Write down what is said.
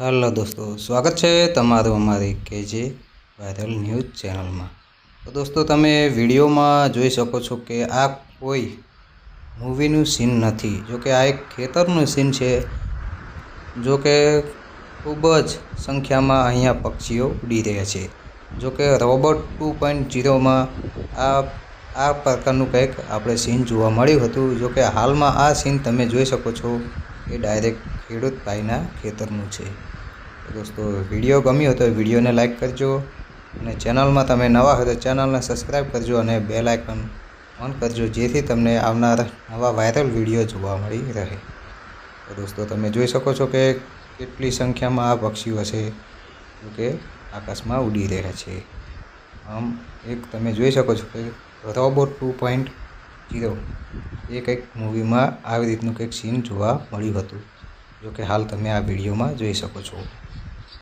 Hello दोस्तों, स्वागत है तमारू अमारी केजे वायरल न्यूज चैनल में। तो दोस्तों तमे वीडियो में जोई सको छो कि आ कोई मूवीनु सीन नहीं, जो कि आ एक खेतरनु सीन है। जो कि खूब ज संख्या में अहींया पक्षीओ उड़ी रह्या छे। जो कि रोबोट 2.0 में आ प्रकारनु कंईक आपणे सीन जोवा मळ्युं हतुं। जो कि हाल में आ सीन तमे जोई सको छो कि डायरेक्ट खेडूत भाईना खेतरनु छे। तो दोस्तों वीडियो गम्यो तो वीडियो ने लाइक करजो और चैनल में तमे नवा हो तो चैनल ने सब्सक्राइब करजो और बेल आइकन ऑन करजो, जेथी तमने आवनार नवा वायरल वीडियो जोवा मळी रहे। तो दोस्तों तमे जोई सको छो कि केटली संख्या में आ पक्षीओ छे जो कि आकाश में उड़ी रह्या छे। आम एक तमे जोई सको छो कि रोबोट 2.0 एक मूवी में આવી રીતનું કંઈક सीन જોવા મળ્યું હતું, जो कि हाल तमे आ वीडियो में જોઈ શકો છો।